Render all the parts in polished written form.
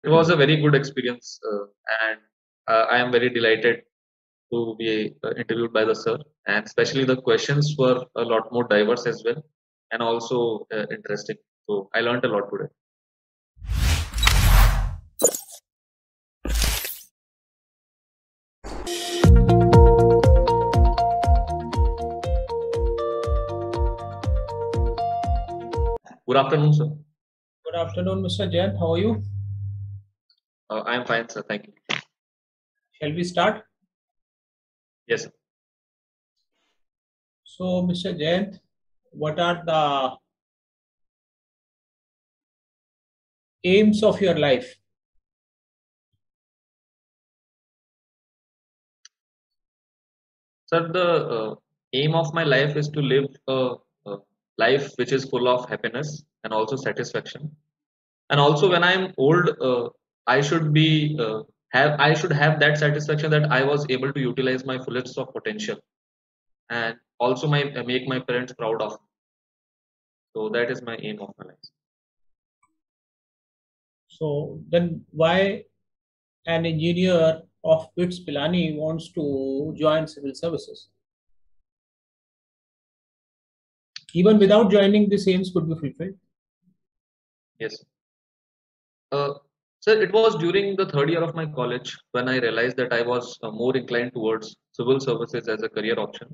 It was a very good experience, and I am very delighted to be interviewed by the sir. And especially the questions were a lot more diverse as well, and also interesting. So I learned a lot today. Good afternoon, sir. Good afternoon, Mr. Jayant. How are you? I am fine, sir. Thank you. Shall we start? Yes, sir. So, Mr. Jayant, what are the aims of your life? Sir, the aim of my life is to live a life which is full of happiness and also satisfaction. And also, when I am old, I should be I should have that satisfaction that I was able to utilize my fullest of potential, and also my make my parents proud of me. So that is my aim of my life. So, then why an engineer of BITS Pilani wants to join civil services? Even without joining, these aims could be fulfilled. Yes. Uh, so it was during the third year of my college when I realized that I was more inclined towards civil services as a career option.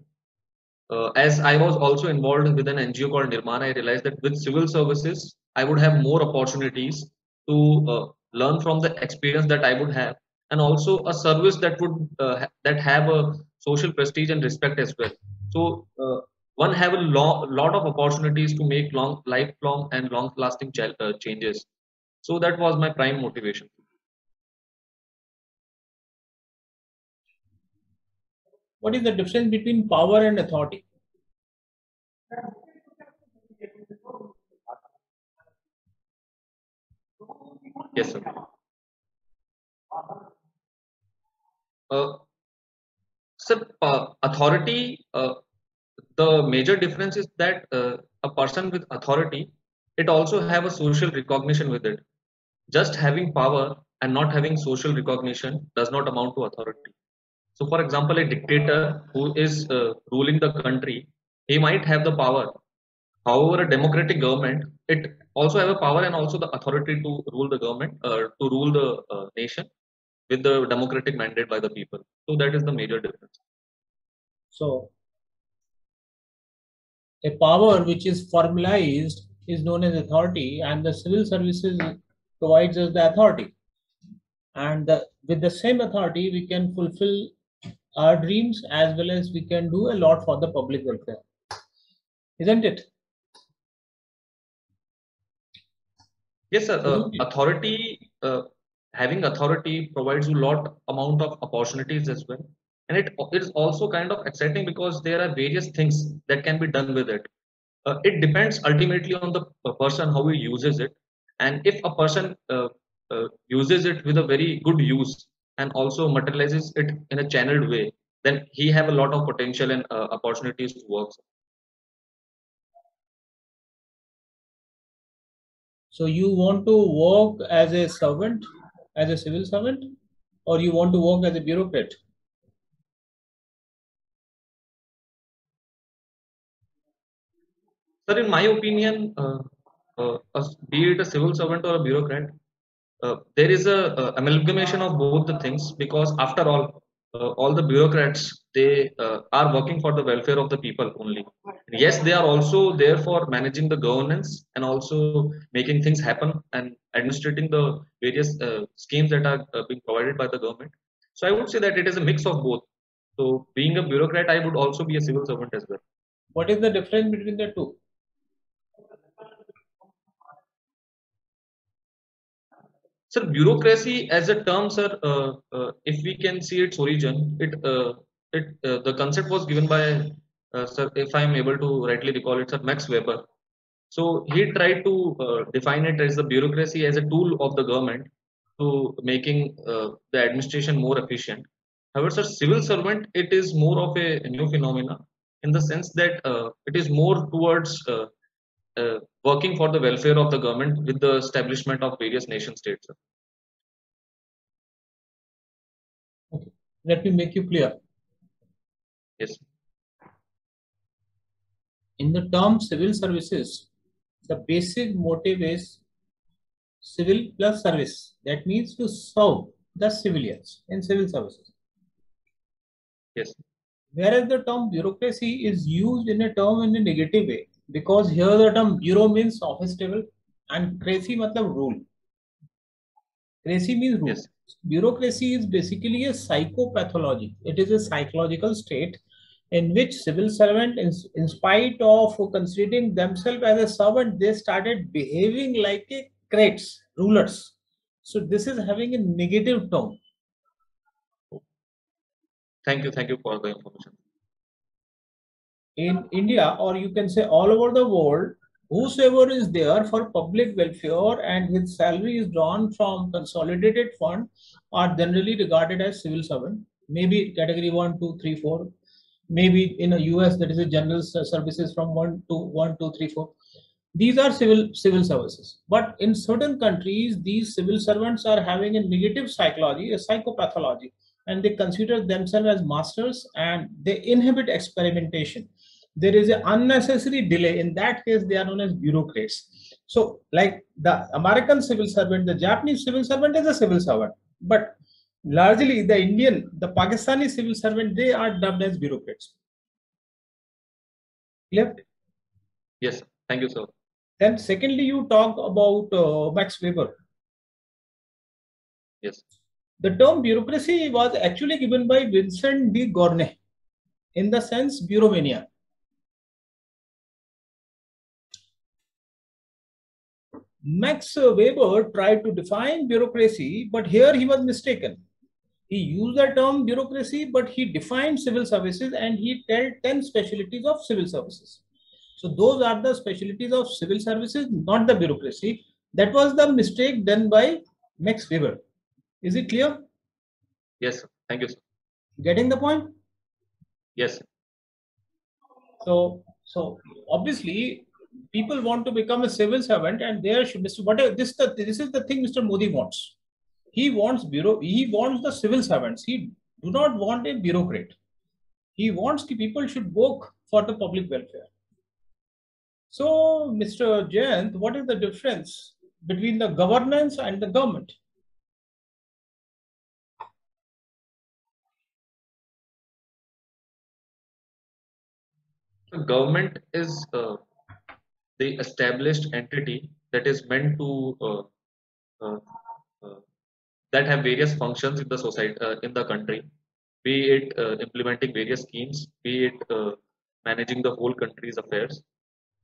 As I was also involved with an NGO called Nirman, I realized that with civil services, I would have more opportunities to learn from the experience that I would have, and also a service that would that have a social prestige and respect as well. So one have a lot of opportunities to make lifelong and long-lasting changes. So that was my prime motivation. What is the difference between power and authority? Yes, sir. Uh, Authority. The major difference is that a person with authority, it also have a social recognition with it. Just having power and not having social recognition does not amount to authority. So, for example, a dictator who is ruling the country, he might have the power. However, a democratic government, it also have a power and also the authority to rule the government, to rule the nation with the democratic mandate by the people. So that is the major difference. So, a power which is formalized is known as authority, and the civil services provides us the authority. And with the same authority, we can fulfill our dreams as well as we can do a lot for the public welfare, isn't it? Yes, sir. Isn't it? Having authority provides you lot amount of opportunities as well, and it is also kind of exciting because there are various things that can be done with it. It depends ultimately on the person how he uses it, and if a person uses it with a very good use and also materializes it in a channeled way, then he have a lot of potential and opportunities to work. So you want to work as a servant, as a civil servant, or you want to work as a bureaucrat? Sir, in my opinion, be it a civil servant or a bureaucrat, there is a amalgamation of both the things because after all the bureaucrats they are working for the welfare of the people only. Yes, they are also there for managing the governance and also making things happen and administrating the various schemes that are being provided by the government. So I would say that it is a mix of both. So being a bureaucrat, I would also be a civil servant as well. What is the difference between the two? Sir, bureaucracy as a term, sir, if we can see its origin, the concept was given by, sir, if I am able to rightly recall it, sir, Max Weber. So he tried to define it as the bureaucracy as a tool of the government to making the administration more efficient. However, sir, civil servant, it is more of a new phenomena in the sense that it is more towards working for the welfare of the government with the establishment of various nation states. Let me make you clear. Yes. In the term civil services, the basic motive is civil plus service. That means to serve the civilians in civil services. Yes. Whereas the term bureaucracy is used in a negative way, because here the term bureau means office table and crazy matlab rule. Crazy means rule. Yes. Bureaucracy is basically a psychopathology. It is a psychological state in which civil servant, in spite of considering themselves as a servant, they started behaving like a crates, rulers. So this is having a negative tone. Thank you. Thank you for the information. In India, or you can say all over the world, whosoever is there for public welfare and his salary is drawn from consolidated fund are generally regarded as civil servant. Maybe category 1, 2, 3, 4. Maybe in a US that is a general services from 1 to 1, 2, 3, 4. These are civil services. But in certain countries, these civil servants are having a negative psychology, a psychopathology, and they consider themselves as masters and they inhibit experimentation. There is an unnecessary delay. In that case, they are known as bureaucrats. So, like the American civil servant, the Japanese civil servant is a civil servant, but largely the Indian, the Pakistani civil servant, they are dubbed as bureaucrats. Clear? Yes. Thank you, sir. Then, secondly, you talk about Max Weber. Yes. The term bureaucracy was actually given by Vincent de Gournay in the sense bureaumania. Max Weber tried to define bureaucracy, but here he was mistaken. He used the term bureaucracy, but he defined civil services and he told 10 specialties of civil services. So those are the specialties of civil services, not the bureaucracy. That was the mistake done by Max Weber. Is it clear? Yes, sir. Thank you, sir. Getting the point? Yes. So obviously, people want to become a civil servant, and there should Mr. What this is the thing Mr. Modi wants. He wants He wants the civil servants. He do not want a bureaucrat. He wants the people should work for the public welfare. So, Mr. Jayant, what is the difference between the governance and the government? The government is the established entity that is meant to uh, uh, that have various functions in the society, in the country, be it implementing various schemes, be it managing the whole country's affairs.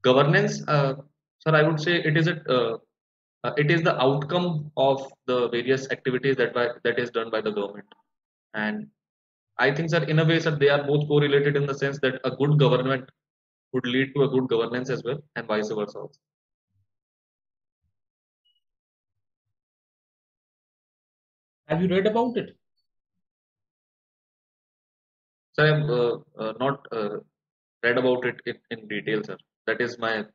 Governance, sir, I would say it is the outcome of the various activities that is done by the government. And I think, sir, in a way, sir, they are both correlated in the sense that a good government would lead to a good governance as well, and vice versa also. Have you read about it? So I have not read about it in detail, sir. That is my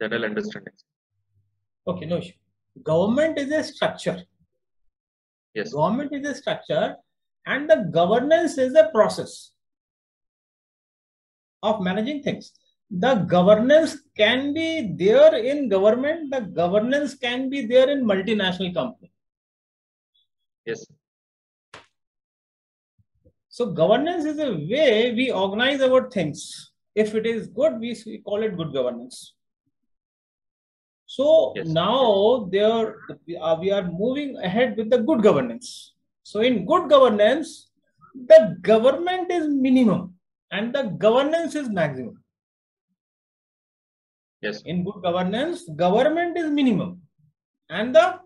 general understanding. Okay, no issue. Government is a structure. Yes. Government is a structure, and the governance is a process of managing things. The governance can be there in government. The governance can be there in multinational company. Yes. So governance is a way we organize our things. If it is good, we call it good governance. So Yes. now we are moving ahead with the good governance. So in good governance, the government is minimum and the governance is maximum. Yes. In good governance, government is minimum and the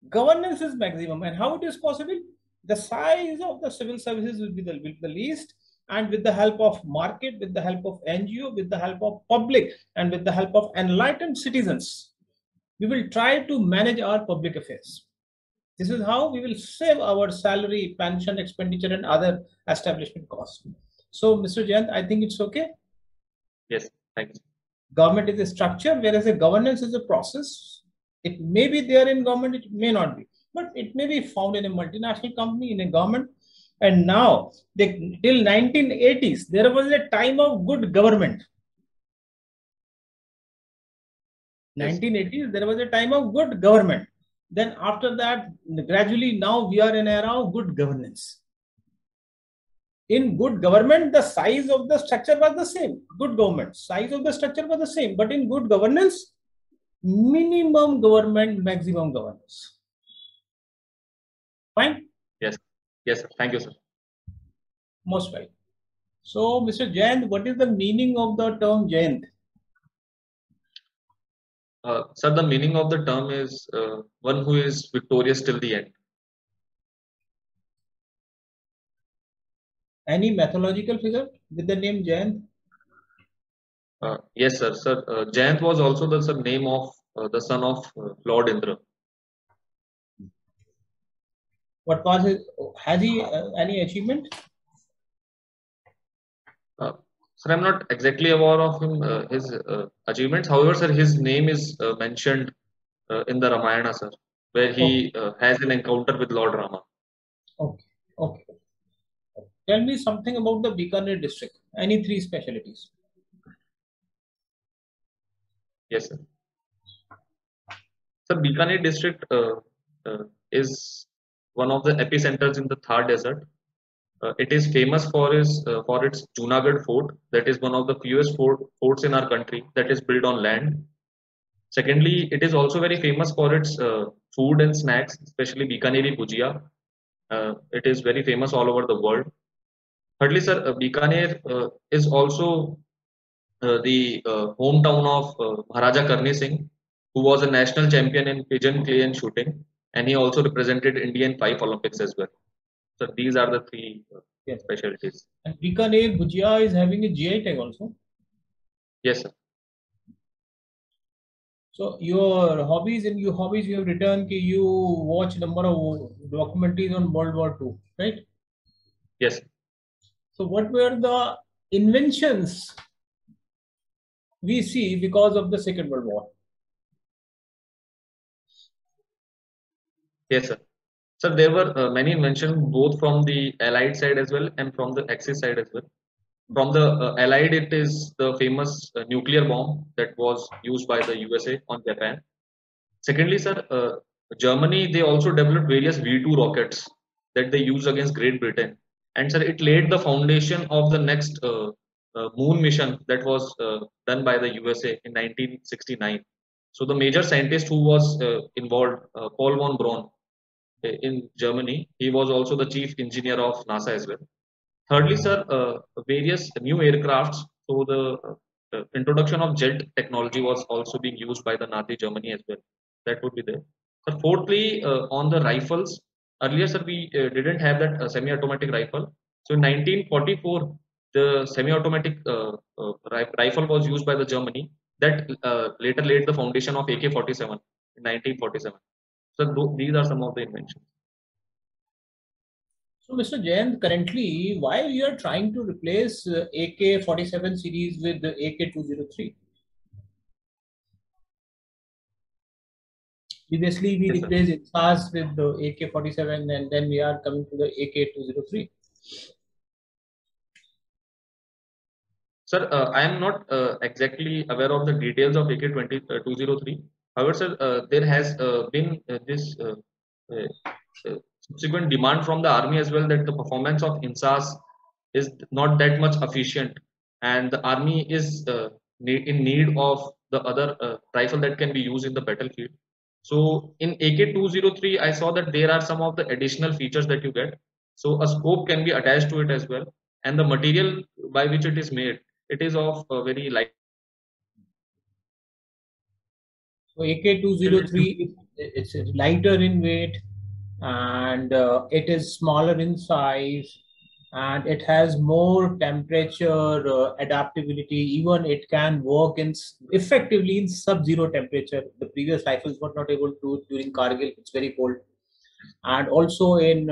governance is maximum. And how it is possible? The size of the civil services will be the least, and with the help of market, with the help of NGO, with the help of public, and with the help of enlightened citizens, we will try to manage our public affairs. This is how we will save our salary, pension, expenditure, and other establishment costs. So, Mr. Jayant, I think it's okay. Yes. Thanks. Government is a structure, whereas a governance is a process. It may be there in government, it may not be, but it may be found in a multinational company, in a government. And now, till 1980s, there was a time of good government. Yes. 1980s, there was a time of good government. Then after that, gradually now we are in an era of good governance. In good government, the size of the structure was the same. Good government, size of the structure was the same. But in good governance, minimum government, maximum governance. Fine? Yes. Yes, sir. Thank you, sir. Most right. So, Mr. Jayant, what is the meaning of the term Jayant? Sir, the meaning of the term is one who is victorious till the end. Any mythological figure with the name Jayant? Yes, sir. Sir, Jayant was also the name of the son of Lord Indra. What was his? Has he any achievement? Sir, I'm not exactly aware of him, his achievements. However, sir, his name is mentioned in the Ramayana, sir, where Okay, he has an encounter with Lord Rama. okay, okay. Tell me something about the Bikaner district. Any three specialties? Yes, sir. Sir, Bikaner district is one of the epicenters in the Thar Desert. It is famous for its Junagadh fort. That is one of the fewest forts in our country that is built on land. Secondly, it is also very famous for its food and snacks, especially Bikaneri Bhujia. It is very famous all over the world. Thirdly, sir, Bikaner is also the hometown of Maharaja Karni Singh, who was a national champion in pigeon clay and shooting, and he also represented India in 5 Olympics as well. So these are the three Yes. specialties. And Bikaner Bhujia is having a GI tag also. Yes, sir. So your hobbies you have written कि you watch number of documentaries on World War II, right? Yes. So what were the inventions we see because of the Second World War? Yes, sir. Sir, there were many inventions both from the Allied side as well and from the Axis side as well. From the Allied, it is the famous nuclear bomb that was used by the USA on Japan. Secondly, sir, Germany, they also developed various V2 rockets that they use against Great Britain. And sir, it laid the foundation of the next moon mission that was done by the USA in 1969. So the major scientist who was involved, Paul von Braun, in Germany, he was also the chief engineer of NASA as well. Thirdly, sir, various new aircrafts. So the introduction of jet technology was also being used by the Nazi Germany as well. That would be there. Sir, fourthly, on the rifles, earlier, sir, we didn't have that semi-automatic rifle. So in 1944, the semi-automatic rifle was used by the Germany. That later laid the foundation of AK-47 in 1947. So these are some of the inventions. So Mr. Jain, currently, why you are trying to replace AK-47 series with the AK-203? Previously, we Yes, sir. replaced INSAS with the AK-47 and then we are coming to the AK-203. Sir, I am not exactly aware of the details of AK-203. However, sir, there has been this uh, subsequent demand from the army as well that the performance of INSAS is not that much efficient, and the army is in need of the other rifle that can be used in the battlefield. So in AK-203, I saw that there are some of the additional features that you get. So a scope can be attached to it as well, and the material by which it is made, it is of a very light. So AK-203, it's lighter in weight and it is smaller in size and it has more temperature adaptability. Even it can work in effectively in sub-zero temperature. The previous rifles were not able to during Kargil. It's very cold, and also in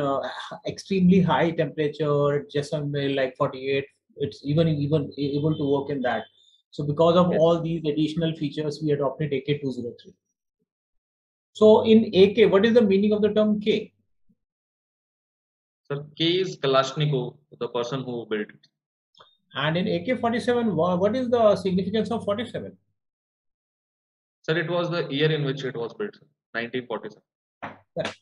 extremely high temperature, Jaisalmer like 48. It's even able to work in that. So because of Yes. all these additional features, we adopted AK-203. So in AK, what is the meaning of the term K? Sir, K is Kalashnikov, the person who built it. And in AK-47, what is the significance of 47? Sir, it was the year in which it was built, sir, 1947. Correct.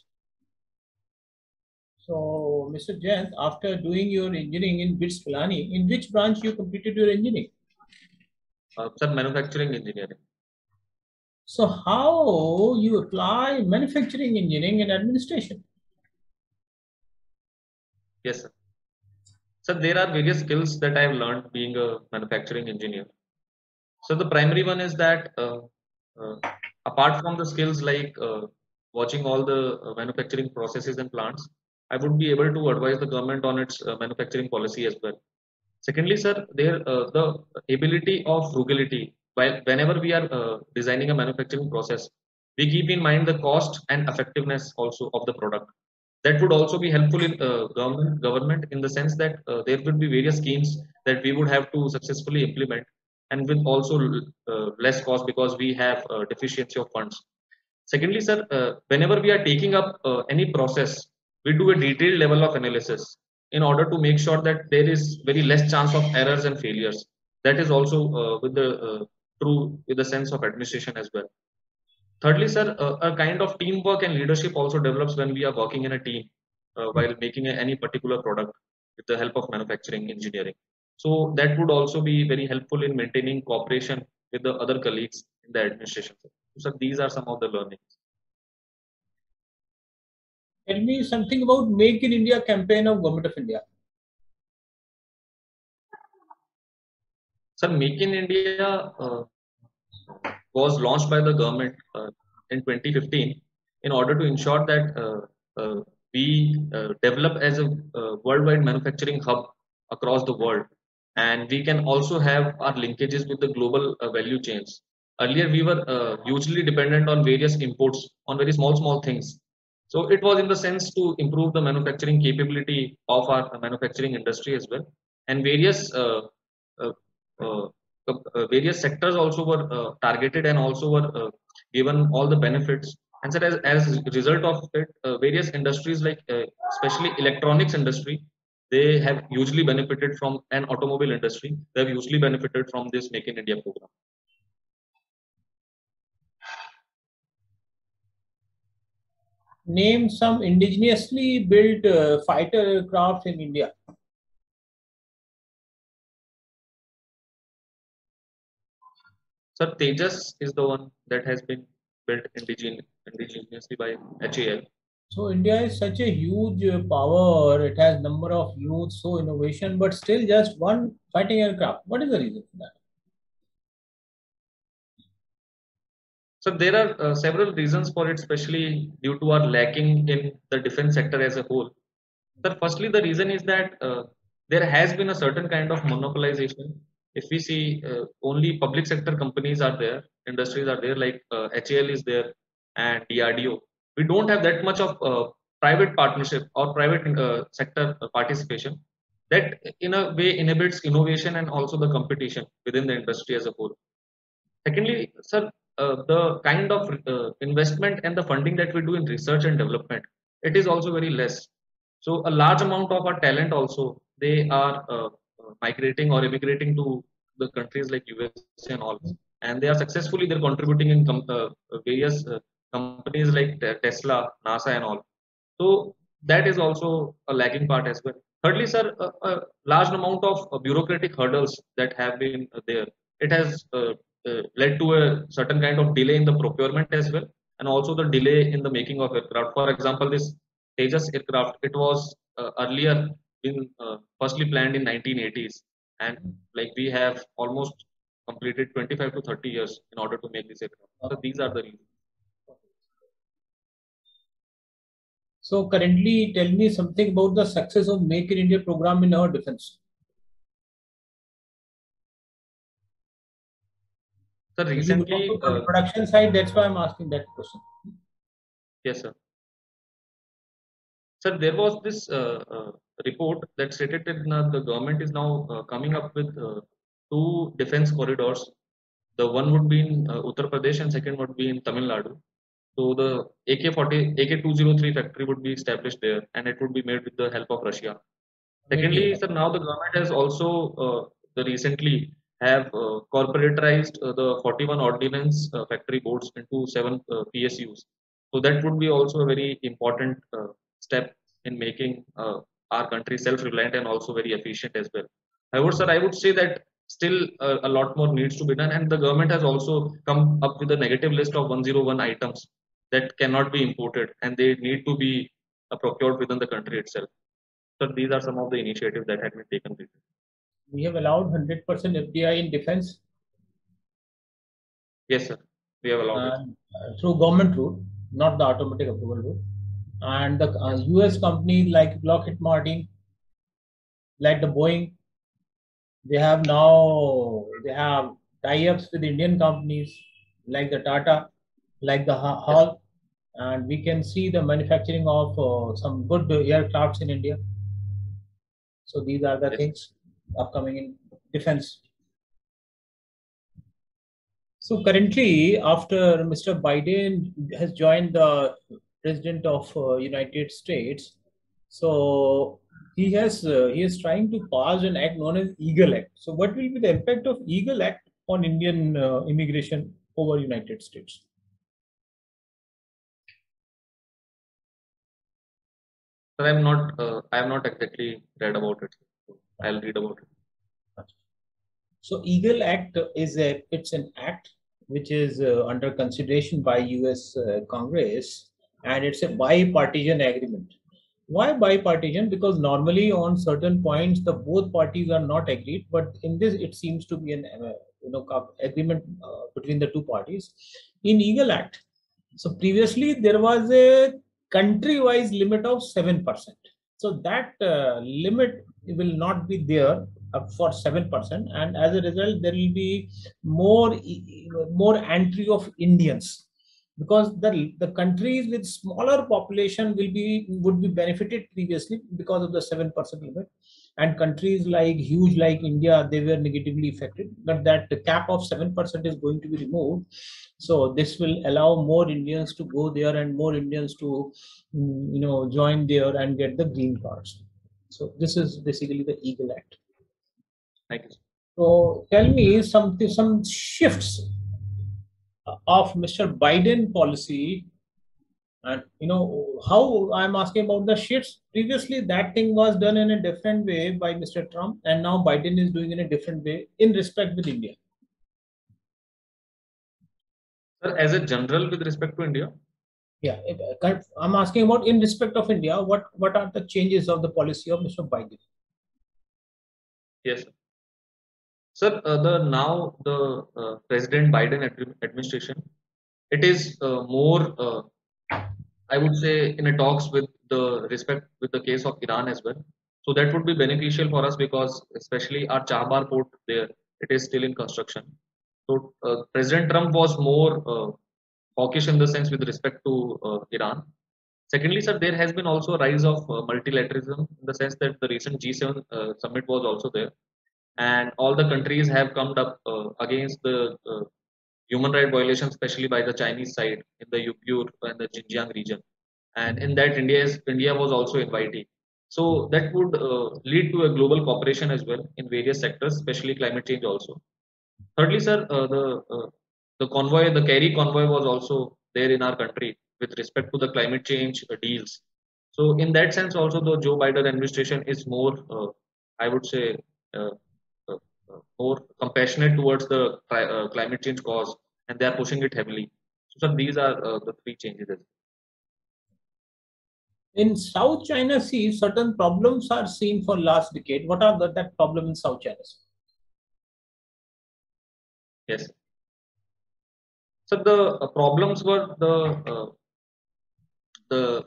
So, Mr. Jain, after doing your engineering in BITS Pilani, in which branch you completed your engineering? Sir, manufacturing engineering. So, how you apply manufacturing engineering in administration? Yes, sir. Sir, there are various skills that I have learned being a manufacturing engineer. So the primary one is that uh, apart from the skills like watching all the manufacturing processes and plants, I would be able to advise the government on its manufacturing policy as well. Secondly, sir, there the ability of frugality. While whenever we are designing a manufacturing process, we keep in mind the cost and effectiveness also of the product. That would also be helpful in government in the sense that there would be various schemes that we would have to successfully implement, and with also less cost because we have deficiency of funds. Secondly, sir, whenever we are taking up any process, we do a detailed level of analysis in order to make sure that there is very less chance of errors and failures. That is also with the true with the sense of administration as well. Thirdly, sir, a kind of teamwork and leadership also develops when we are working in a team while making any particular product with the help of manufacturing engineering. So that would also be very helpful in maintaining cooperation with the other colleagues in the administration. So these are some of the learnings. Tell me something about Make in India campaign of Government of India. Sir, Make in India was launched by the government in 2015 in order to ensure that we develop as a worldwide manufacturing hub across the world, and we can also have our linkages with the global value chains. Earlier, we were hugely dependent on various imports on very small things. So it was in the sense to improve the manufacturing capability of our manufacturing industry as well, and uh, uh, various sectors also were targeted and also were given all the benefits. And so as a result of it, various industries like especially electronics industry, they have hugely benefited from an automobile industry. They have hugely benefited from this Make in India program. Name some indigenously built fighter aircraft in India. Sir, Tejas is the one that has been built indigenously by HAL. So India is such a huge power. It has number of youth, so innovation, but still just one fighting aircraft. What is the reason for that? So there are several reasons for it, especially due to our lacking in the defense sector as a whole. Sir, firstly, the reason is that there has been a certain kind of monopolization. If we see only public sector companies are there, industries are there, like HAL is there and DRDO. We don't have that much of private partnership or private sector participation that in a way inhibits innovation and also the competition within the industry as a whole. Secondly, sir, the kind of investment and the funding that we do in research and development, it is also very less. So a large amount of our talent also, they are migrating or immigrating to the countries like USA and all, and they are successfully they're contributing in various companies like Tesla, NASA, and all. So that is also a lagging part as well. Thirdly, sir, a large amount of bureaucratic hurdles that have been there. It has led to a certain kind of delay in the procurement as well, and also the delay in the making of aircraft. For example, this Tejas aircraft, it was earlier been firstly planned in 1980s, and like we have almost completed 25 to 30 years in order to make this aircraft. So these are the reasons. So currently, tell me something about the success of Make in India program in our defense. So You belong recently, to the production side, that's why I'm asking that question. yes, sir. Sir, there was this report that stated that the government is now coming up with two defense corridors. The one would be in Uttar Pradesh and second would be in Tamil Nadu. So the AK-203 factory would be established there, and it would be made with the help of Russia. Secondly, Maybe. sir, now the government has also the recently have corporatized the 41 ordnance factory boards into 7 PSUs. So that would be also a very important step in making our country self-reliant and also very efficient as well. However, sir, I would say that still a lot more needs to be done, and the government has also come up with a negative list of 101 items that cannot be imported, and they need to be procured within the country itself. So these are some of the initiatives that had been taken recently. We have allowed 100% FDI in defense Yes, sir. We have allowed it. and through government route, not the automatic approval route. And the US companies like Lockheed Martin, like the Boeing, they have tie-ups with Indian companies like the Tata, like the Yes, Hall, and we can see the manufacturing of some good aircrafts in India. So these are the yes. things upcoming in defense. So currently, after Mr. Biden has joined the president of United States, so he is trying to pass an act known as Eagle Act. So what will be the impact of Eagle Act on Indian immigration over United States? Sir, I have not exactly read about it. So I'll read about it. So Eagle Act it's an act which is under consideration by U.S. Congress, and it's a bipartisan agreement. Why bipartisan? Because normally on certain points the both parties are not agreed, but in this it seems to be an agreement between the two parties. In Eagle Act, so previously there was a country-wise limit of 7%. So that limit will not be there for 7%, and as a result, there will be more entry of Indians because the countries with smaller population would be benefited previously because of the 7% limit, and countries like huge like India, they were negatively affected. But that the cap of 7% is going to be removed, so this will allow more Indians to go there and more Indians to join there and get the green cards. So this is basically the Eagle Act. Thank you, sir. So tell me some shifts of Mr. Biden policy, and how I'm asking about the shifts. Previously, that thing was done in a different way by Mr. Trump, and now Biden is doing in a different way in respect with India. Sir, as a general with respect to India, Yeah, I'm asking about in respect of India. What are the changes of the policy of Mr. Biden? yes, sir. Sir, the President Biden administration, it is more, I would say, in a talks with the respect with the case of Iran as well. So that would be beneficial for us because especially our Chabahar port there, it is still in construction. So President Trump was more hawkish in the sense with respect to Iran. Secondly, sir, there has been also a rise of multilateralism in the sense that the recent G7 summit was also there, and all the countries have come up against the human right violations, especially by the Chinese side in the Uyghur and the Xinjiang region. And in that, India was also inviting. So that would lead to a global cooperation as well in various sectors, especially climate change also. Thirdly, sir, the convoy, the carry convoy was also there in our country with respect to the climate change deals. So in that sense, also the Joe Biden administration is more, I would say, uh, uh, more compassionate towards the climate change cause, and they are pushing it heavily. So, sir, these are the three changes. In South China Sea, certain problems are seen for last decade. What are that problem in South China Sea? Yes. So the problems were the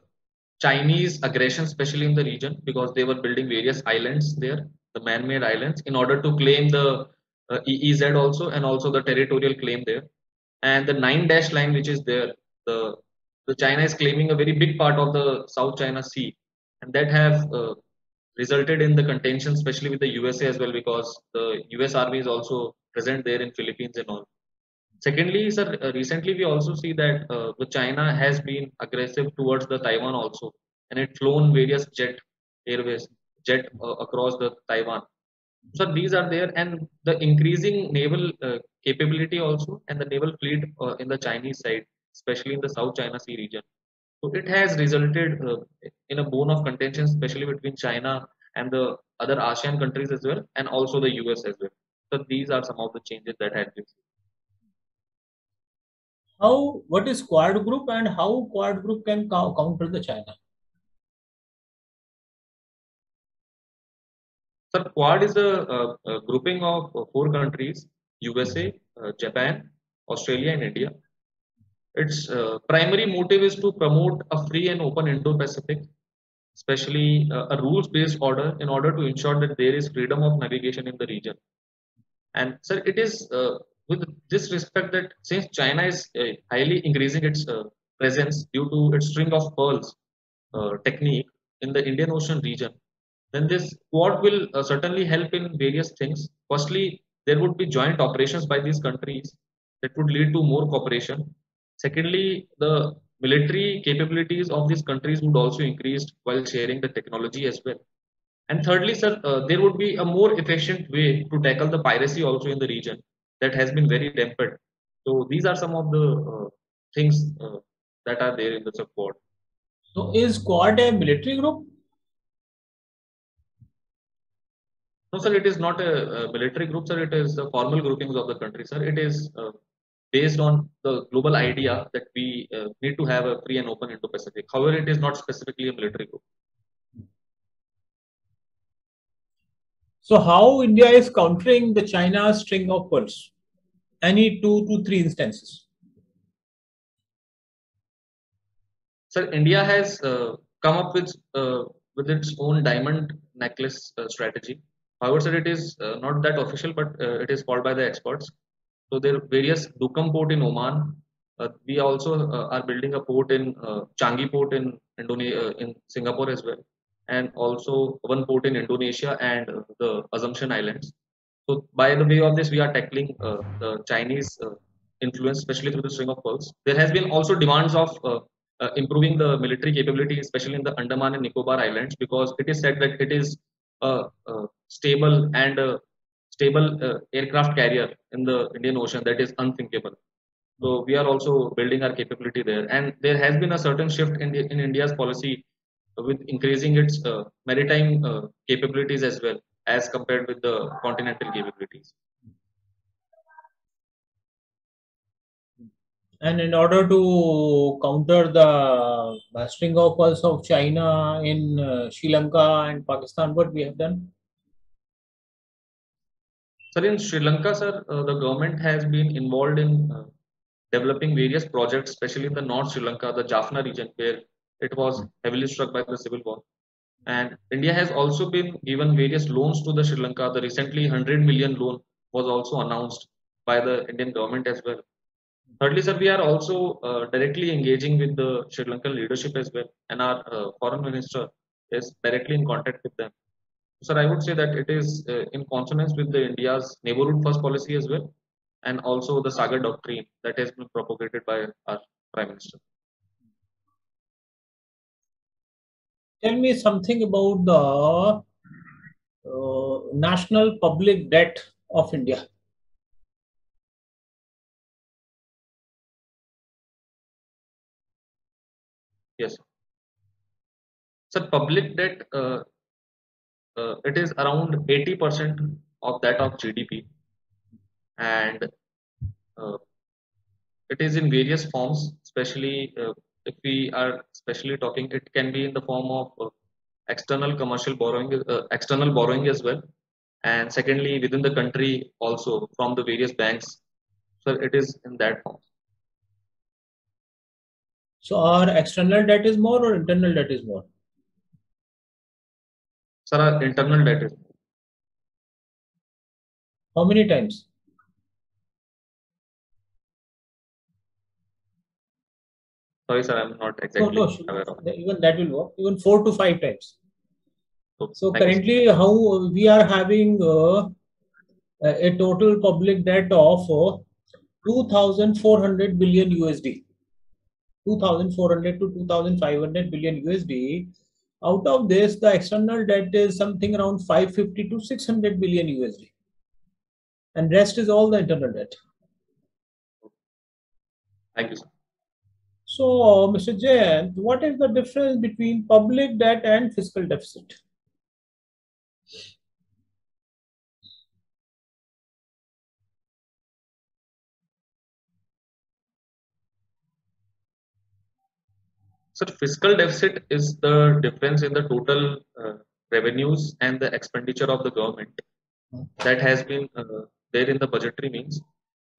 Chinese aggression, especially in the region, because they were building various islands there, the man-made islands, in order to claim the EEZ also, and also the territorial claim there. And the nine dash line, which is there, the the China is claiming a very big part of the South China Sea, and that have resulted in the contention, especially with the USA as well, because the US Army is also present there in Philippines and all. Secondly, sir, recently we also see that the China has been aggressive towards the Taiwan also, and it flown various airways, jet across the Taiwan. So these are there, and the increasing naval capability also, and the naval fleet in the Chinese side, especially in the South China Sea region. So it has resulted in a bone of contention, especially between China and the other ASEAN countries as well, and also the US as well. So these are some of the changes that had been. What is Quad Group and how Quad Group can counter the China? Sir, Quad is a grouping of four countries: USA, Japan, Australia, and India. Its primary motive is to promote a free and open Indo-Pacific, especially a rules-based order, in order to ensure that there is freedom of navigation in the region. And sir, it is with this respect that since China is highly increasing its presence due to its string of pearls technique in the Indian Ocean region, then this quad will certainly help in various things. Firstly, there would be joint operations by these countries that would lead to more cooperation. Secondly, the military capabilities of these countries would also increase while sharing the technology as well. And thirdly, sir, there would be a more efficient way to tackle the piracy also in the region that has been very dampened. So these are some of the things that are there in the support. So is Quad a military group? No, sir, it is not a military group, sir. It is the formal groupings of the country, sir. It is based on the global idea that we need to have a free and open Indo-Pacific. However, it is not specifically a military group. So how India is countering the China string of pearls? Any 2 to 3 instances? Sir, India has come up with its own diamond necklace strategy. However, sir, it is not that official, but it is called by the experts. So there are various Duqm port in Oman. We also are building a port in Changi port in Indonesia, in Singapore as well, and also one port in Indonesia and the Assumption Islands. So by the way of this, we are tackling the Chinese influence, especially through the string of pearls. There has been also demands of improving the military capability, especially in the Andaman and Nicobar Islands, because it is said that it is a stable aircraft carrier in the Indian Ocean that is unthinkable. So we are also building our capability there, and there has been a certain shift in India's policy with increasing its maritime capabilities as well as compared with the continental capabilities. And in order to counter the string of pearls of China in Sri Lanka and Pakistan, what we have done? Sir, in Sri Lanka, sir, the government has been involved in developing various projects, especially in the North Sri Lanka, the Jaffna region, where it was heavily struck by the civil war. And India has also been given various loans to the Sri Lanka. The recently 100 million loan was also announced by the Indian government as well. Thirdly, sir, we are also directly engaging with the Sri Lankan leadership as well, and our foreign minister is directly in contact with them. Sir, I would say that it is in consonance with the India's neighborhood first policy as well, and also the Sagar doctrine that has been propagated by our Prime Minister. Tell me something about the national public debt of India. Yes. Sir, public debt, it is around 80% of that of GDP, and uh, it is in various forms, especially if we are especially talking, it can be in the form of external commercial borrowing, external borrowing as well, and secondly within the country also from the various banks. So it is in that form. So our external debt is more or internal debt is more? Sir, our internal debt is. How many times? Sorry, sir, I'm not exactly No, aware of it. even that will work. Even 4 to 5 times. So thank you, sir. currently, how we are having a total public debt of 2,400 billion USD. 2,400 to 2,500 billion USD. Out of this, the external debt is something around 550 to 600 billion USD. And rest is all the internal debt. Thank you, sir. So, Mr. Jain, what is the difference between public debt and fiscal deficit? Sir, fiscal deficit is the difference in the total revenues and the expenditure of the government that has been there in the budgetary means.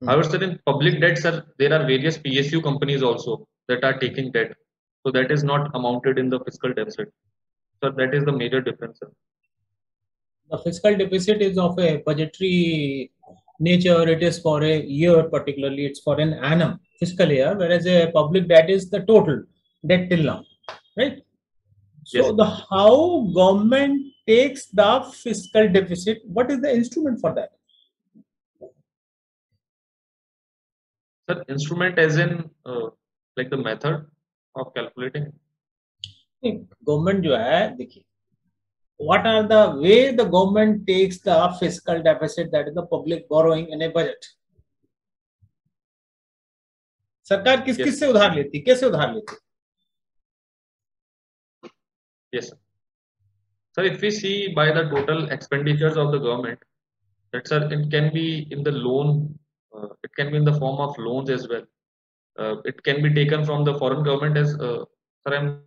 However, sir, in public debt, sir, there are various PSU companies also that are taking debt. So that is not amounted in the fiscal deficit. So that is the major difference, sir. The fiscal deficit is of a budgetary nature. It is for a year, particularly it's for an annum fiscal year, whereas a public debt is the total debt till now, right? So Yes. the how government takes the fiscal deficit, what is the instrument for that? Sir, instrument as in like the method of calculating. Government जो है देखिए what are the way the government takes the fiscal deficit, that is the public borrowing in a budget. सरकार किस Yes. किस से उधार लेती, कैसे उधार लेती? Yes, sir. Sir, if we see by the total expenditures of the government, that sir, it can be in the loan, it can be in the form of loans as well. It can be taken from the foreign government as, sir, I'm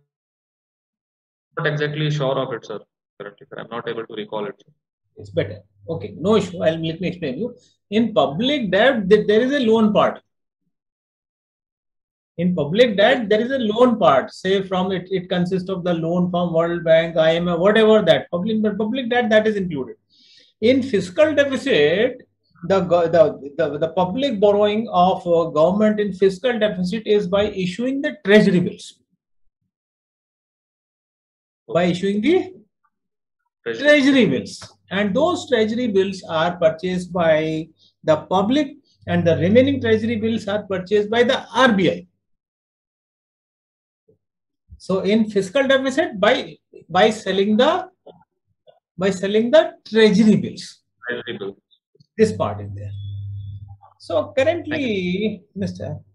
not exactly sure of it, sir. Currently, sir, I'm not able to recall it, sir. It's better. Okay, no issue. Let me explain you. In public debt, there is a loan part. In public debt, there is a loan part. Say from it consists of the loan from World Bank, IMF, whatever that. Public debt, that is included. In fiscal deficit, the public borrowing of government in fiscal deficit is by issuing the treasury bills. By issuing the treasury bills. And those treasury bills are purchased by the public, and the remaining treasury bills are purchased by the RBI. So in fiscal deficit, by selling the treasury bills. Treasury bill. This part is there. So currently,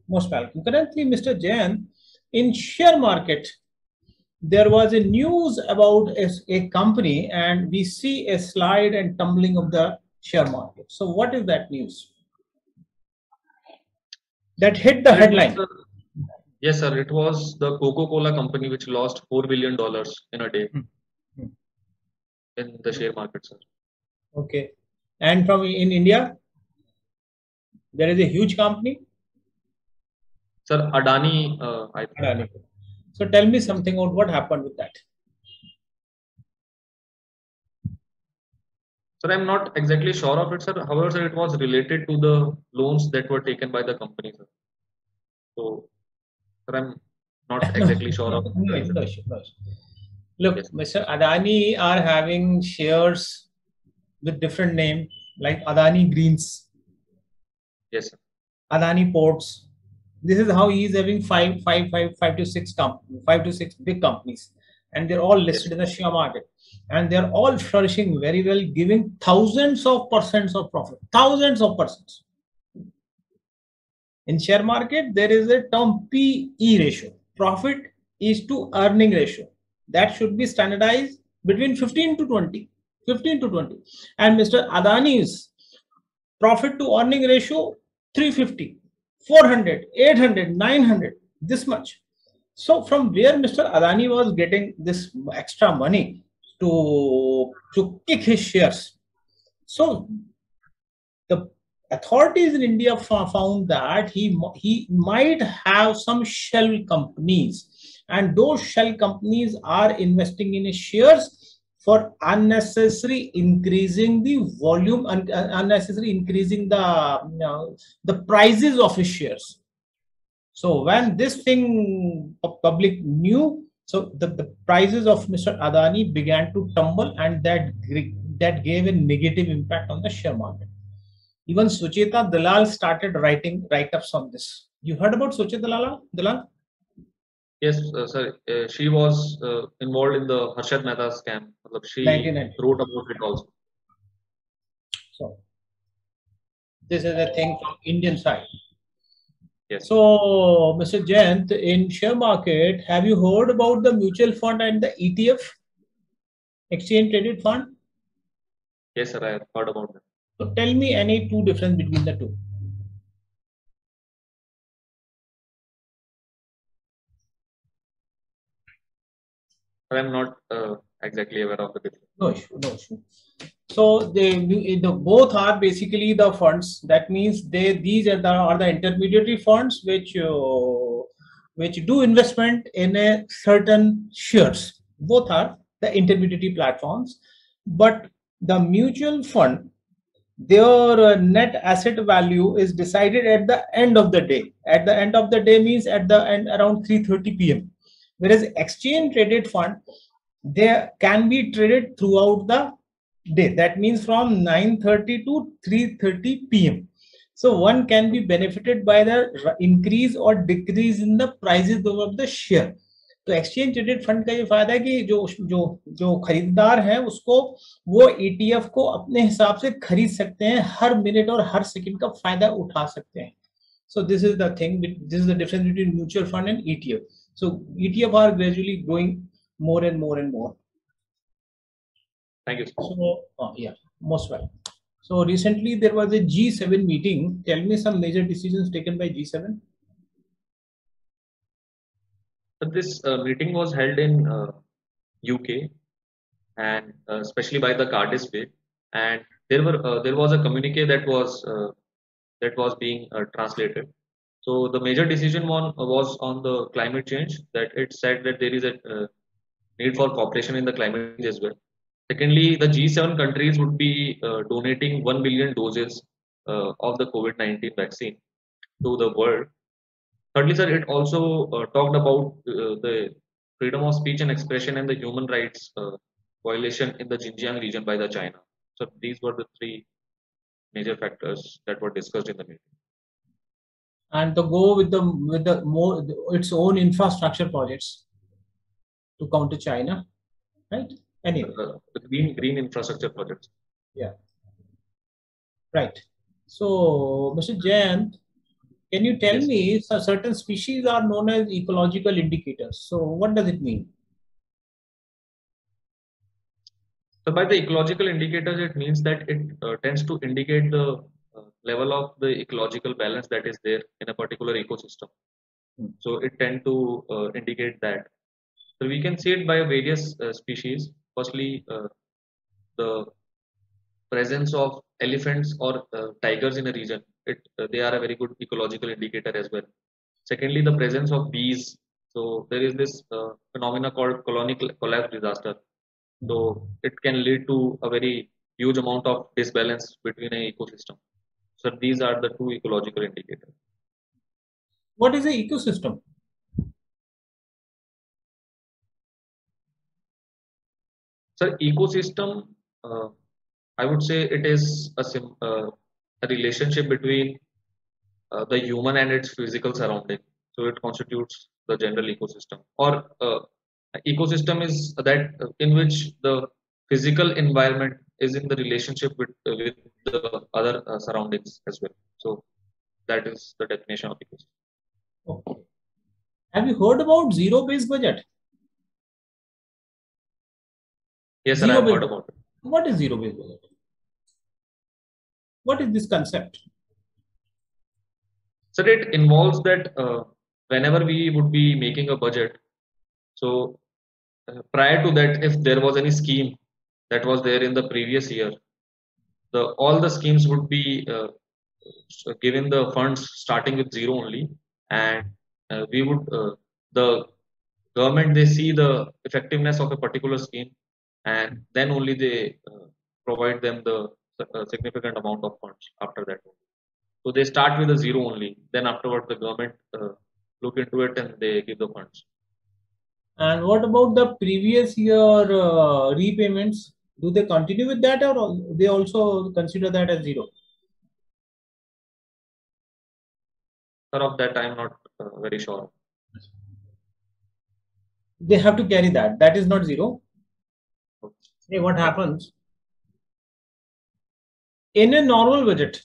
most welcome. Currently, Mr. Jain, in share market, there was a news about a company, and we see a slide and tumbling of the share market. So what is that news that hit the headline? Yes, sir. It was the Coca-Cola company which lost $4 billion in a day in the share market, sir. Okay. And in India, there is a huge company. Sir, Adani, I think. Adani. So tell me something about what happened with that. Sir, I'm not exactly sure of it, sir. However, sir, it was related to the loans that were taken by the company, sir. So, sir, I'm not exactly sure of it. No. Look, yes. Mr. Adani are having shares with different name, like Adani Greens. Yes, sir. Adani Ports. This is how he is having five to six big companies, and they're all listed in the share market, and they're all flourishing very well, giving thousands of percents of profit, thousands of percents. In share market, there is a term PE ratio, profit is to earning ratio, that should be standardized between 15 to 20, and Mr. Adani's profit to earning ratio 350. 400, 800, 900, this much. So from where Mr. Adani was getting this extra money to kick his shares? So the authorities in India found that he might have some shell companies, and those shell companies are investing in his shares for unnecessary increasing the volume and unnecessary increasing the prices of his shares. So when this thing public knew, so the prices of Mr. Adani began to tumble, and that gave a negative impact on the share market. Even Sucheta Dalal started writing write-ups on this. You heard about Sucheta Dalal? Yes, sir. She was involved in the Harshad Mehta scam. Matlab, she 1990. wrote about it also. So this is a thing from Indian side. Yes. So, Mr. Jayant, in share market, have you heard about the mutual fund and the ETF, exchange traded fund? Yes, sir. I have heard about that. So tell me any two difference between the two. I am not exactly aware of the difference. No issue, no issue. So the both are basically the funds. That means these are the intermediary funds which do investment in a certain shares. Both are the intermediary platforms, but the mutual fund, their net asset value is decided at the end of the day. At the end of the day means at the end around 3:30 p.m. Whereas exchange traded fund, they can be traded throughout the day. That means from 9:30 to 3:30 p.m. So one can be benefited by the increase or decrease in the prices of the share. तो exchange traded fund का ये फायदा है कि जो जो जो खरीदार है उसको वो ईटीएफ को अपने हिसाब से खरीद सकते हैं, हर मिनट और हर सेकंड का फायदा उठा सकते हैं. So this is the thing. This is the difference between mutual fund and ETF. So ETF are gradually growing more and more and more. Thank you, sir. So yeah, most welcome. So recently there was a G7 meeting. Tell me some major decisions taken by G7. But this meeting was held in UK, and especially by the Cardiff Way, and there was a communique that was being translated. So the major decision one was on the climate change, that it said that there is a need for cooperation in the climate change as well. Secondly, the G7 countries would be donating 1 billion doses of the COVID-19 vaccine to the world. Thirdly, sir, it also talked about the freedom of speech and expression and the human rights violation in the Xinjiang region by the China. So these were the three major factors that were discussed in the meeting. And to go with the more its own infrastructure projects to counter China, right? Anyway, The green infrastructure projects. yeah, right. So, Mr. Jayant, can you tell Yes. me certain species are known as ecological indicators? So, what does it mean? So by the ecological indicators, it means that it tends to indicate the level of the ecological balance that is there in a particular ecosystem. So it tend to indicate that. So we can see it by various species. Firstly, the presence of elephants or tigers in a region. They are a very good ecological indicator as well. Secondly, the presence of bees. So there is this phenomena called colonic collapse disaster. So it can lead to a very huge amount of disbalance between an ecosystem. So these are the two ecological indicators. What is the ecosystem? So ecosystem, I would say it is a relationship between the human and its physical surrounding. So it constitutes the general ecosystem. Or ecosystem is that in which the physical environment is in the relationship with the other surroundings as well. So that is the definition of ecosystem. Okay. Have you heard about zero-based budget? Yes, sir, I have heard about it. What is zero-based budget? What is this concept? So it involves that whenever we would be making a budget, so prior to that, if there was any scheme that was there in the previous year, all the schemes would be given the funds starting with zero only, and we would the government, they see the effectiveness of a particular scheme, and then only they provide them the significant amount of funds after that. So they start with a zero only. Then afterward, the government look into it and they give the funds. And what about the previous year repayments? Do they continue with that, or they also consider that as zero? Sir, of that I am not very sure. They have to carry that. That is not zero. Okay, what happens? In a normal budget,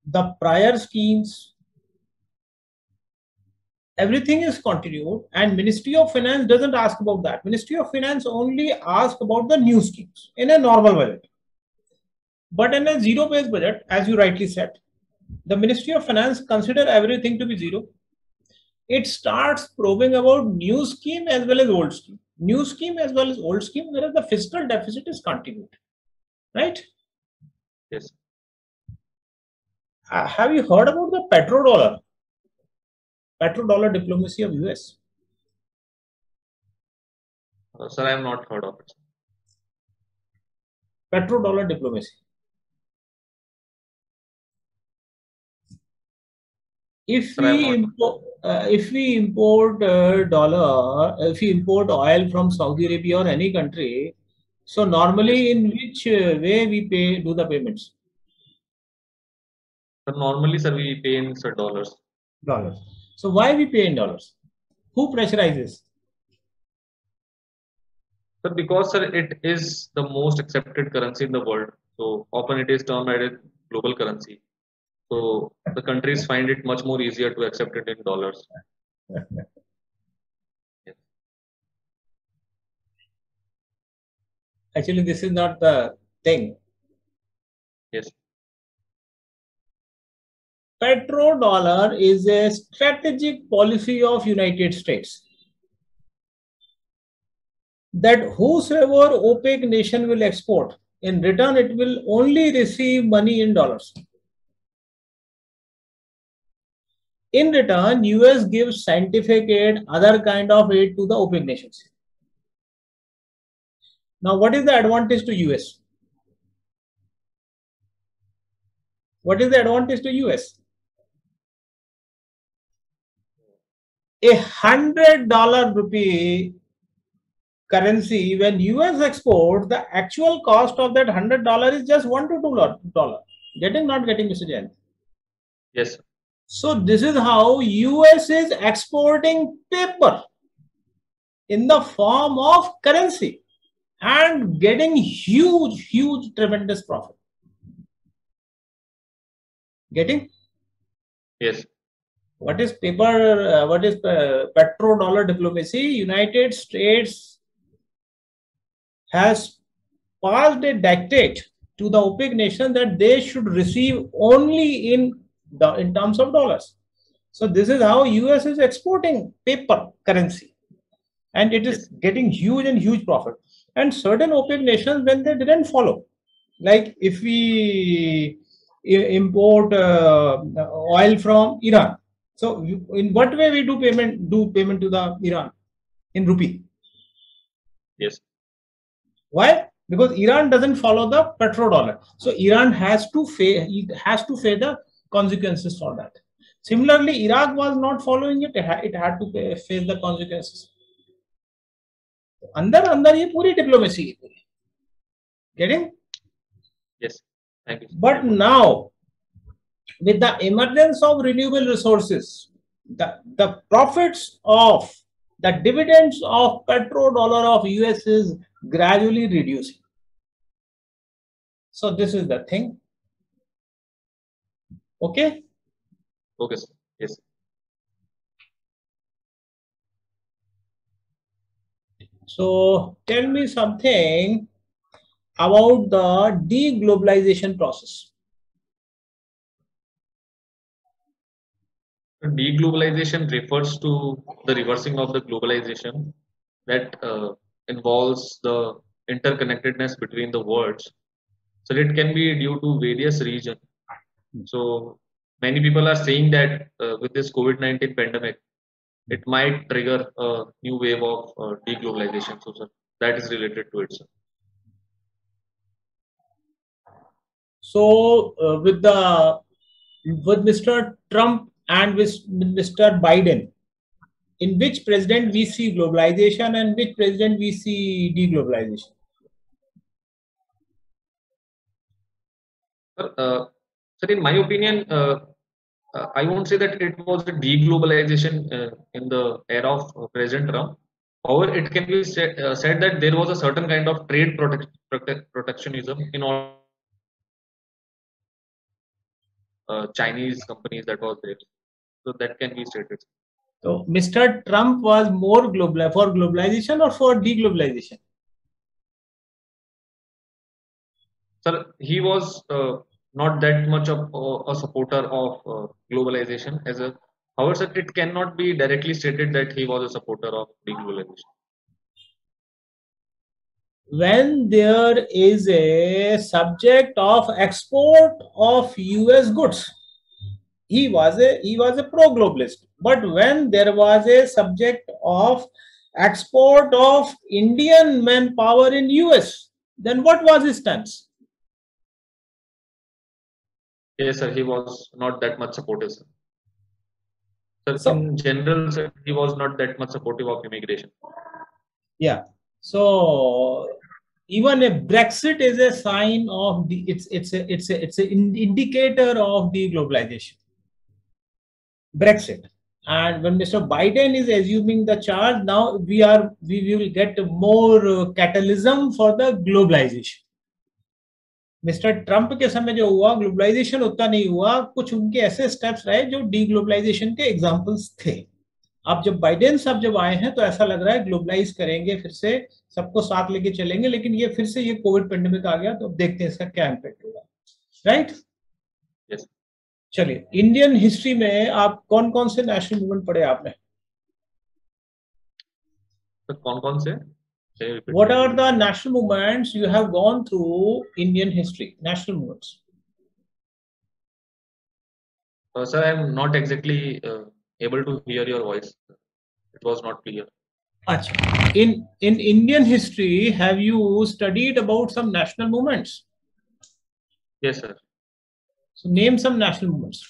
the prior schemes, everything is continued, and Ministry of Finance doesn't ask about that. Ministry of Finance only asks about the new schemes in a normal budget. But in a zero-based budget, as you rightly said, the Ministry of Finance consider everything to be zero. It starts probing about new scheme as well as old scheme. New scheme as well as old scheme, whereas the fiscal deficit is continued. Right? Yes. Have you heard about the petrodollar? Petrodollar diplomacy of US? Sir, I have not heard of it. Petrodollar diplomacy. If we import dollar, if we import oil from Saudi Arabia or any country, so normally in which way we do the payments? Sir, normally, sir, we pay in dollars. Dollars. So why we pay in dollars? Who pressurizes? Sir, because sir, it is the most accepted currency in the world. So often it is termed as a global currency. So the countries find it much more easier to accept it in dollars. Yes. Actually, this is not the thing. Yes. Petrodollar is a strategic policy of United States that whosoever OPEC nation will export, in return it will only receive money in dollars. In return, US gives scientific aid, other kind of aid to the OPEC nations. Now, what is the advantage to US? What is the advantage to US? $100 rupee currency, when US export, the actual cost of that $100 is just $1 to $2. Not getting, Mr. Jain? Yes. So this is how US is exporting paper in the form of currency and getting huge, tremendous profit. Getting? Yes. What is paper? What is petrodollar diplomacy? United States has passed a dictate to the OPEC nation that they should receive only in terms of dollars. So this is how US is exporting paper currency, and it is getting huge profit. And certain OPEC nations, when they didn't follow, like if we import oil from Iran, so in what way we do payment to the Iran? In rupee. Yes. Why? Because Iran doesn't follow the petrodollar. So Iran has to face the consequences for that. Similarly, Iraq was not following it. It had to face the consequences. अंदर ये पूरी diplomacy है. Getting? Yes. Thank you. But now, with the emergence of renewable resources, the profits of the dividends of petrodollar of US is gradually reducing. So this is the thing. Okay? Okay, sir. Yes. So tell me something about the deglobalization process. Deglobalization refers to the reversing of the globalization that involves the interconnectedness between the worlds. So it can be due to various regions. So many people are saying that with this COVID-19 pandemic, it might trigger a new wave of deglobalization. So sir, that is related to it, sir. So with Mr. Trump and with Mr. Biden, in which president we see globalization and which president we see deglobalization? Sir, in my opinion, I won't say that it was a deglobalization in the era of President Trump. However, it can be said that there was a certain kind of trade protectionism in all Chinese companies that was there. So that can be stated. So Mr. Trump was more global for globalization or for deglobalization? Sir, he was not that much of a supporter of globalization as a. However, sir, it cannot be directly stated that he was a supporter of deglobalization. When there is a subject of export of US goods, he was a pro-globalist. But when there was a subject of export of Indian manpower in US, then what was his stance? Yes, sir, he was not that much supportive, sir. Sir, So in general, sir, he was not that much supportive of immigration. yeah, so even a Brexit is a sign of the it's an indicator of the globalization. Brexit. And when Mr. Biden is assuming the charge, now we will get more catalysm for the globalization. Mister Trump के समय जो हुआ globalisation उतना नहीं हुआ, कुछ उनके ऐसे स्टेप्स रहे जो डीग्लोबलाइजेशन के एग्जांपल्स थे. अब जब बाइडेन साहब जब आए हैं तो ऐसा लग रहा है ग्लोबलाइज करेंगे, फिर से सबको साथ लेके चलेंगे, लेकिन ये फिर से ये कोविड पेंडेमिक आ गया तो अब देखते हैं इसका क्या इम्पैक्ट होगा. राइट. Yes. चलिए, इंडियन हिस्ट्री में आप कौन कौन से नेशनल मूवमेंट पढ़े आपने? तो कौन-कौन से? Can you repeat? What are the national movements you have gone through Indian history? National movements. Sir, I am not exactly able to hear your voice. It was not clear. Achha. In Indian history, have you studied about some national movements? Yes, sir. So name some national movements.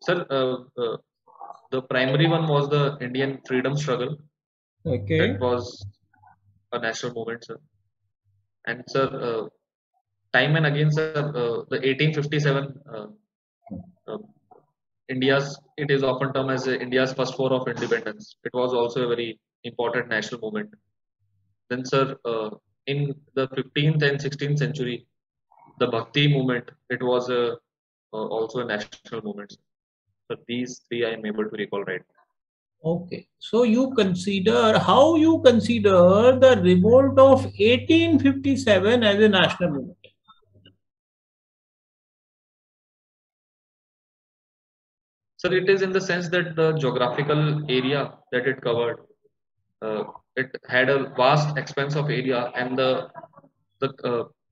Sir, the primary one was the Indian freedom struggle. Okay. That was a national movement, sir. And sir, time and again, sir, the 1857 uh, India's, it is often termed as India's first war of independence. It was also a very important national movement. Then, sir, in the 15th and 16th century, the Bhakti movement, it was also a national movement. So these three I am able to recall right now. Okay. So how you consider the revolt of 1857 as a national movement? Sir, it is in the sense that the geographical area that it covered, it had a vast expanse of area, and the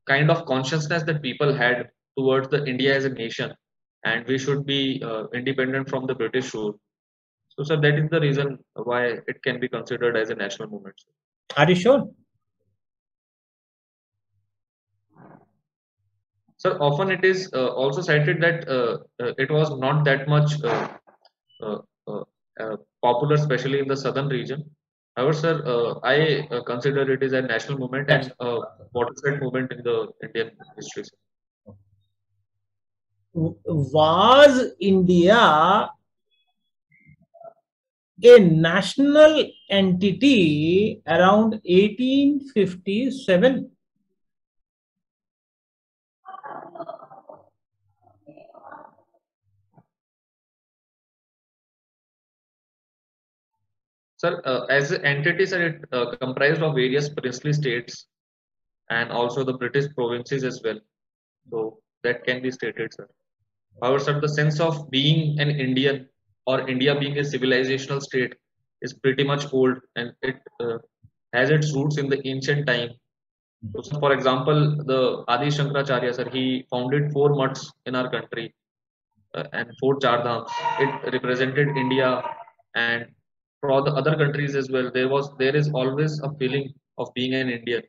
kind of consciousness that people had towards the India as a nation, and we should be independent from the British rule. So, sir, that is the reason why it can be considered as a national movement. Are you sure? Sir, often it is also cited that it was not that much uh, uh, popular, especially in the southern region. However, sir, I consider it is a national movement and watershed movement in the Indian history. Sir. Was India a national entity around 1857? Sir, as an entity, sir, it comprised of various princely states and also the British provinces as well. So that can be stated, sir. However, sir, the sense of being an Indian or India being a civilizational state is pretty much old, and it has its roots in the ancient time. So, for example, the Adi Shankaracharya, sir, he founded four mutts in our country and four Char Dhams. It represented India, and for the other countries as well. There is always a feeling of being an Indian.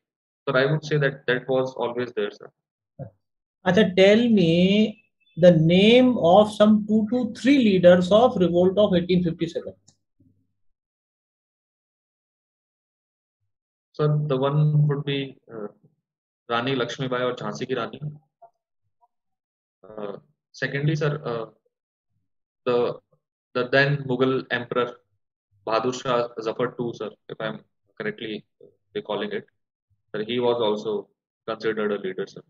So I would say that that was always there, sir. Acha, tell me the name of some 2 to 3 leaders of revolt of 1857. So the one would be Rani Lakshmibai or Jhansi ki Rani. secondly, sir, the the then Mughal emperor Bahadur Shah Zafar II, sir, if I'm correctly recalling it, sir, he was also considered a leader, sir.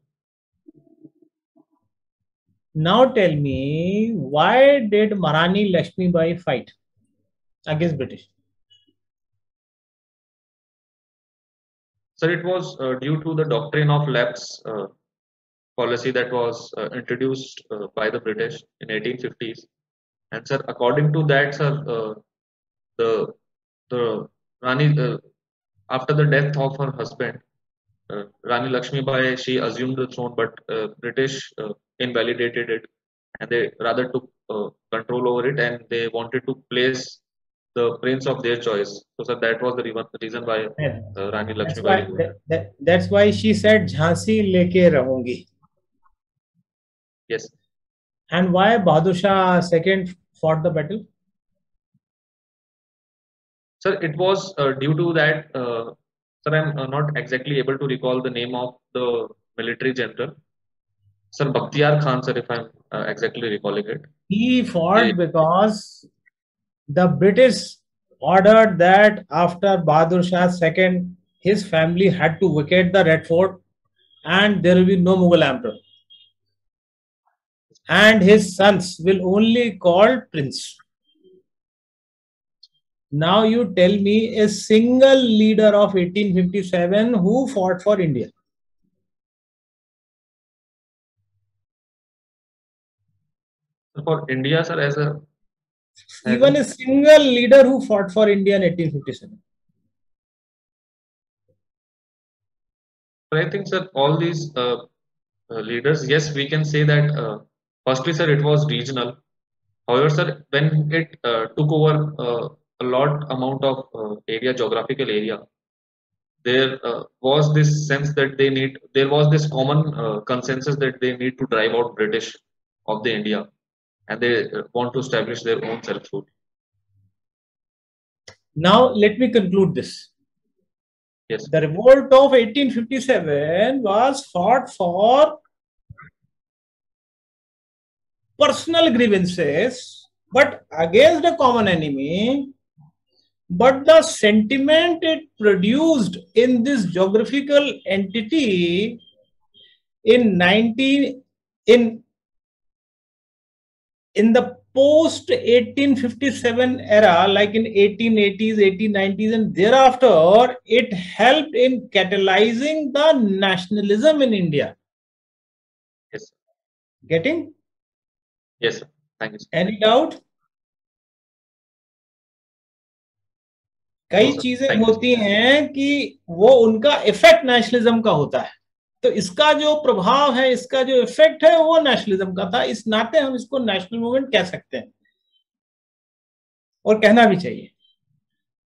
Now tell me, why did Maharani Lakshmi Bai fight against British? Sir, it was due to the doctrine of lapse policy that was introduced by the British in 1850s. And sir, according to that, sir, the the Rani after the death of her husband, Rani Lakshmi Bai, she assumed the throne, but British invalidated it, and they rather took control over it, and they wanted to place the prince of their choice. So, sir, that was the reason why Yeah. Rani That's Lakshmi why Bai. that's why she said Jhansi leke rahungi. Yes, And why Bahadur Shah II fought the battle? sir, it was due to that. Sir, I'm not exactly able to recall the name of the military general. Sir, Bakhtiyar Khan, sir, if I'm exactly recalling it. He They, fought because the British ordered that after Bahadur Shah II, his family had to vacate the Red Fort and there will be no Mughal emperor. And his sons will only call Prince. Now you tell me a single leader of 1857 who fought for India. for India, sir, Even a single leader who fought for India in 1857. I think, sir, all these leaders, yes, we can say that. Firstly, sir, it was regional. However, sir, when it took over a lot amount of geographical area, there was this sense that there was this common consensus that they need to drive out British of the India, and they want to establish their own self-rule. Now let me conclude this. Yes. The revolt of 1857 was fought for personal grievances, but against a common enemy. But the sentiment it produced in this geographical entity in 19 in the post 1857 era, like in 1880s, 1890s, and thereafter, it helped in catalyzing the nationalism in India. Yes. Getting? Yes, sir. Thank you, sir. Any doubt? कई चीजें होती हैं कि वो उनका effect nationalism का होता है, तो इसका जो प्रभाव है, इसका जो इफेक्ट है, वो नेशनलिज्म का था. इस नाते हम इसको नेशनल मूवमेंट कह सकते हैं और कहना भी चाहिए.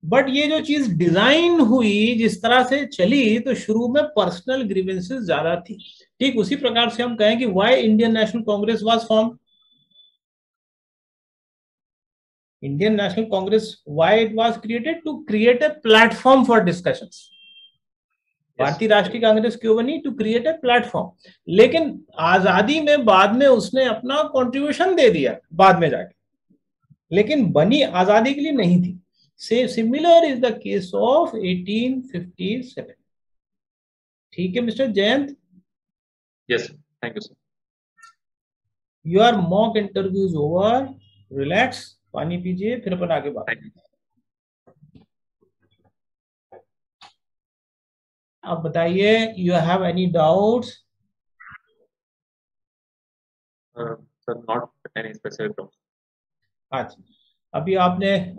बट ये जो चीज डिजाइन हुई, जिस तरह से चली, तो शुरू में पर्सनल ग्रीवेंसेस ज्यादा थी. ठीक उसी प्रकार से हम कहें कि why Indian national Congress was form. Indian National Congress, why it was created? To create a platform for discussions. भारतीय राष्ट्रीय कांग्रेस क्यों बनी? To create a platform. लेकिन आजादी में बाद में उसने अपना कंट्रीब्यूशन दे दिया बाद में जाके, लेकिन बनी आजादी के लिए नहीं थी. से similar is the case of 1857. ठीक है mister Jayant? Yes, thank you sir. Your mock interview is over. Relax, पानी पीजिए, फिर अपन आगे बात. आप बताइए, you have any doubts? Sir, not any specific doubts. अच्छा,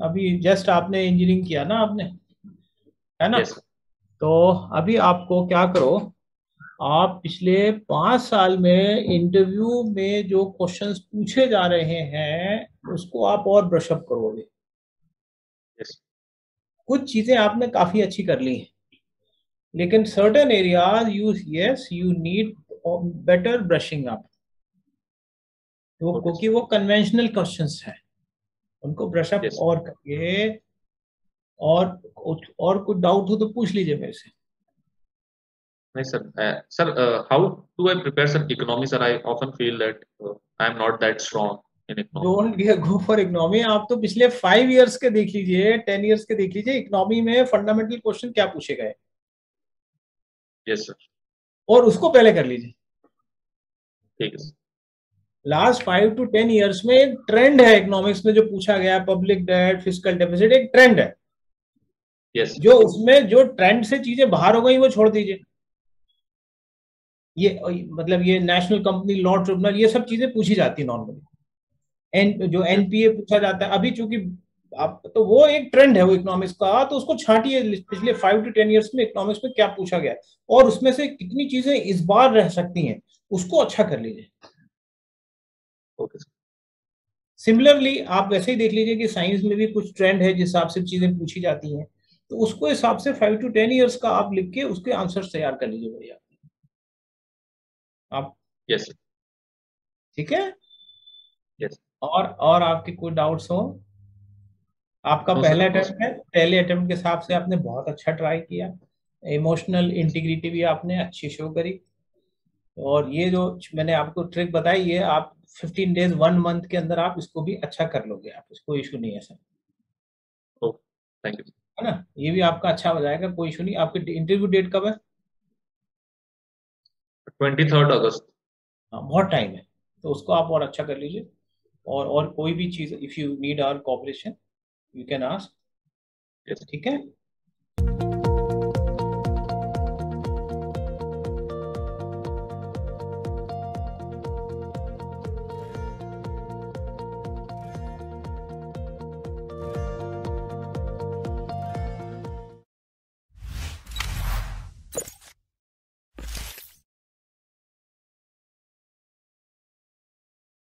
अभी जस्ट आपने इंजीनियरिंग किया ना आपने, है ना? yes. तो अभी आपको क्या करो, आप पिछले 5 साल में इंटरव्यू में जो क्वेश्चंस पूछे जा रहे हैं उसको आप और ब्रशअप करोगे. yes. कुछ चीजें आपने काफी अच्छी कर ली हैं, लेकिन certain areas you need better brushing up. क्योंकि वो कन्वेंशनल क्वेश्चंस हैं, उनको ब्रशअप और करिए. और कुछ डाउट हो तो पूछ लीजिए मेरे से. Nice, sir. Sir, how do I prepare some economy, sir? I often feel that I'm not that strong in economy. Don't go for economy. आप तो पिछले 5 years के देख लीजिए, 10 years के देख लीजिए, इकोनॉमी में फंडामेंटल क्वेश्चन क्या पूछे गए. Yes, sir. और उसको पहले कर लीजिए. ठीक है. लास्ट 5 to 10 years में एक ट्रेंड है इकोनॉमिक्स में जो पूछा गया, पब्लिक डेट, फिस्कल डेफिसिट, एक ट्रेंड है. Yes. जो उसमें जो ट्रेंड से चीजें बाहर हो गई वो छोड़ दीजिए. ये मतलब ये नेशनल कंपनी लॉ ट्रिब्यूनल, ये सब चीजें पूछी जाती है नॉर्मली. जो एनपीए पूछा जाता है अभी, चूंकि आप तो वो एक ट्रेंड है वो इकोनॉमिक्स का, तो उसको छांटिए पिछले 5 to 10 years में इकोनॉमिक्स में क्या पूछा गया है और उसमें से कितनी चीजें इस बार रह सकती हैं, उसको अच्छा कर लीजिए. Okay sir. सिमिलरली आप वैसे ही देख लीजिए कि साइंस में भी कुछ ट्रेंड है जिस हिसाब से चीजें पूछी जाती हैं, तो उसको हिसाब से 5 to 10 years का आप लिख के उसके आंसर तैयार कर लीजिए भैया आप. Yes sir. ठीक है. यस. और आपके कोई डाउट्स हो? आपका नो पहला सर, नो अटेम्प्ट है, पहले अटेम्प्ट के हिसाब से आपने बहुत अच्छा ट्राई किया. इमोशनल इंटीग्रिटी भी आपने अच्छी शो करी. और ये जो मैंने आपको ट्रिक बताई, ये आप 15 days 1 month के अंदर आप इसको भी अच्छा कर लोगे. आप इसको इशू नहीं है सर, सर. Thank you. है ना. ये भी आपका अच्छा हो जाएगा, कोई इशू नहीं. आपकी इंटरव्यू डेट कब है? 23rd अगस्त. हाँ, बहुत टाइम है, तो उसको आप और अच्छा कर लीजिए. और कोई भी चीज if you need our cooperation you can ask. Yes. ठीक है.